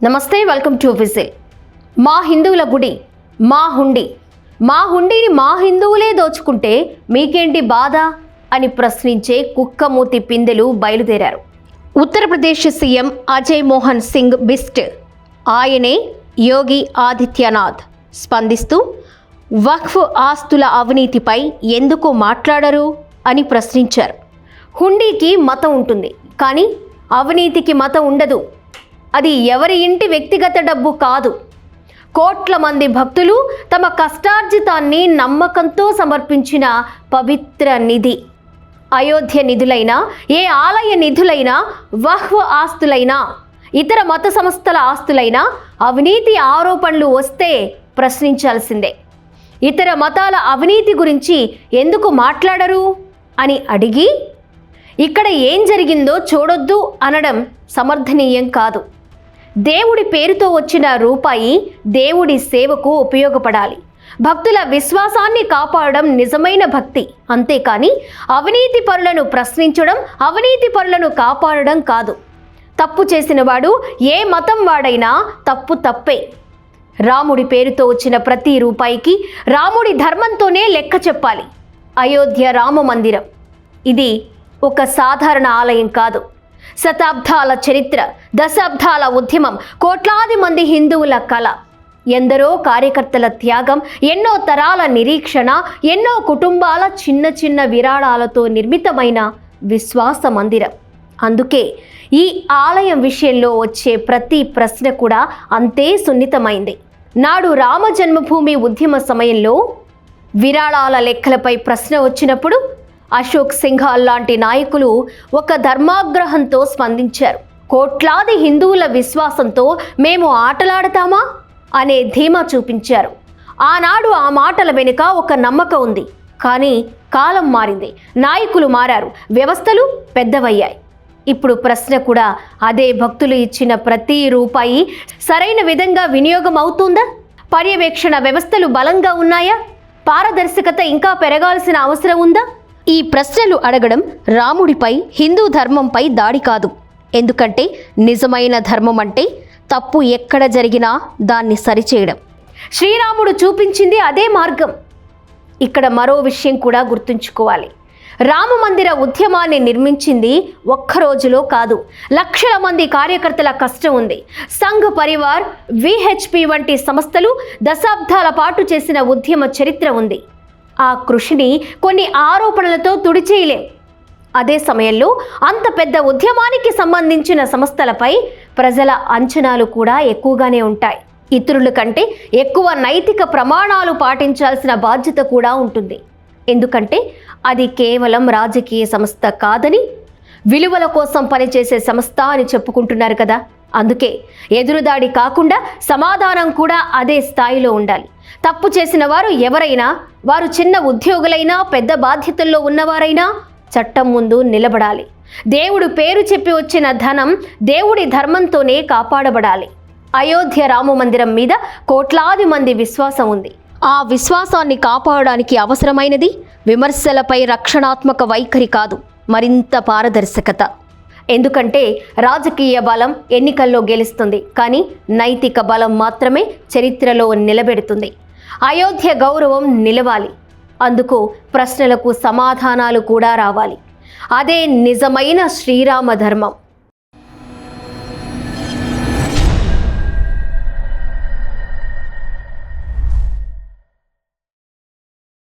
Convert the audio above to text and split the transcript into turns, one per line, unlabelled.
నమస్తే, welcome to whistle. మా హిందువుల గుడి మా హుండీని మా హిందువులే దోచుకుంటే మీకేంటి బాధ అని ప్రశ్నించే కుక్కమూతి పిందెలు బయలుదేరారు. ఉత్తరప్రదేశ్ సీఎం అజయ్ మోహన్ సింగ్ బిస్ట్, ఆయనే యోగి ఆదిత్యనాథ్ స్పందిస్తూ వక్ఫ్ ఆస్తుల అవినీతిపై ఎందుకు మాట్లాడరు అని ప్రశ్నించారు. హుండీకి మతం ఉంటుంది, కానీ అవినీతికి మతం ఉండదు. అది ఎవరి ఇంటి వ్యక్తిగత డబ్బు కాదు. కోట్ల మంది భక్తులు తమ కష్టార్జితాన్ని నమ్మకంతో సమర్పించిన పవిత్ర నిధి. అయోధ్య నిధులైనా, ఏ ఆలయ నిధులైనా, వక్ఫ్ ఆస్తులైనా, ఇతర మత సంస్థల ఆస్తులైనా అవినీతి ఆరోపణలు వస్తే ప్రశ్నించాల్సిందే. ఇతర మతాల అవినీతి గురించి ఎందుకు మాట్లాడరు అని అడిగి ఇక్కడ ఏం జరిగిందో చూడొద్దు అనడం సమర్థనీయం కాదు. దేవుడి పేరుతో వచ్చిన రూపాయి దేవుడి సేవకు ఉపయోగపడాలి. భక్తుల విశ్వాసాన్ని కాపాడడం నిజమైన భక్తి, అంతేకాని అవినీతి పరులను ప్రశ్నించడం, అవినీతి పరులను కాపాడడం కాదు. తప్పు చేసిన వాడు ఏ మతం వాడైనా తప్పు తప్పే. రాముడి పేరుతో వచ్చిన ప్రతి రూపాయికి రాముడి ధర్మంతోనే లెక్క చెప్పాలి. అయోధ్య రామ మందిరం ఇది ఒక సాధారణ ఆలయం కాదు. శతాబ్దాల చరిత్ర, దశాబ్దాల ఉద్యమం, కోట్లాది మంది హిందువుల కళ, ఎందరో కార్యకర్తల త్యాగం, ఎన్నో తరాల నిరీక్షణ, ఎన్నో కుటుంబాల చిన్న చిన్న విరాళాలతో నిర్మితమైన విశ్వాస మందిరం. అందుకే ఈ ఆలయం విషయంలో వచ్చే ప్రతి ప్రశ్న కూడా అంతే సున్నితమైంది. నాడు రామ జన్మభూమి ఉద్యమ సమయంలో విరాళాల లెక్కలపై ప్రశ్న వచ్చినప్పుడు అశోక్ సింఘాల్ లాంటి నాయకులు ఒక ధర్మాగ్రహంతో స్పందించారు. కోట్లాది హిందువుల విశ్వాసంతో మేము ఆటలాడతామా అనే ధీమా చూపించారు. ఆనాడు ఆ మాటల వెనుక ఒక నమ్మకం ఉంది. కానీ కాలం మారింది, నాయకులు మారారు, వ్యవస్థలు పెద్దవయ్యాయి. ఇప్పుడు ప్రశ్న కూడా అదే, భక్తులు ఇచ్చిన ప్రతి రూపాయి సరైన విధంగా వినియోగం అవుతుందా? పర్యవేక్షణ వ్యవస్థలు బలంగా ఉన్నాయా? పారదర్శకత ఇంకా పెరగాల్సిన అవసరం ఉందా? ఈ ప్రశ్నలు అడగడం రాముడిపై, హిందూ ధర్మంపై దాడి కాదు. ఎందుకంటే నిజమైన ధర్మం అంటే తప్పు ఎక్కడ జరిగినా దాన్ని సరిచేయడం. శ్రీరాముడు చూపించింది అదే మార్గం. ఇక్కడ మరో విషయం కూడా గుర్తుంచుకోవాలి. రామ మందిర ఉద్యమాన్ని నిర్మించింది ఒక్క రోజులో కాదు. లక్షల మంది కార్యకర్తల కష్టం ఉంది. సంఘ్ పరివార్, విహెచ్పి వంటి సంస్థలు దశాబ్దాల పాటు చేసిన ఉద్యమ చరిత్ర ఉంది. ఆ కృషిని కొన్ని ఆరోపణలతో తుడిచేయలేం. అదే సమయంలో అంత పెద్ద ఉద్యమానికి సంబంధించిన సంస్థలపై ప్రజల అంచనాలు కూడా ఎక్కువగానే ఉంటాయి. ఇతరుల కంటే ఎక్కువ నైతిక ప్రమాణాలు పాటించాల్సిన బాధ్యత కూడా ఉంటుంది. ఎందుకంటే అది కేవలం రాజకీయ సంస్థ కాదని, విలువల కోసం పనిచేసే సంస్థ అని చెప్పుకుంటున్నారు కదా. అందుకే ఎదురుదాడి కాకుండా సమాధానం కూడా అదే స్థాయిలో ఉండాలి. తప్పు చేసిన వారు ఎవరైనా, వారు చిన్న ఉద్యోగులైనా, పెద్ద బాధ్యతల్లో ఉన్నవారైనా చట్టం ముందు నిలబడాలి. దేవుడు పేరు చెప్పి వచ్చిన ధనం దేవుడి ధర్మంతోనే కాపాడబడాలి. అయోధ్య రామ మందిరం మీద కోట్లాది మంది విశ్వాసం ఉంది. ఆ విశ్వాసాన్ని కాపాడడానికి అవసరమైనది విమర్శలపై రక్షణాత్మక వైఖరి కాదు, మరింత పారదర్శకత. ఎందుకంటే రాజకీయ బలం ఎన్నికల్లో గెలుస్తుంది, కానీ నైతిక బలం మాత్రమే చరిత్రలో నిలబెడుతుంది. అయోధ్య గౌరవం నిలవాలి. అందుకు ప్రశ్నలకు సమాధానాలు కూడా రావాలి. అదే నిజమైన శ్రీరామ ధర్మం.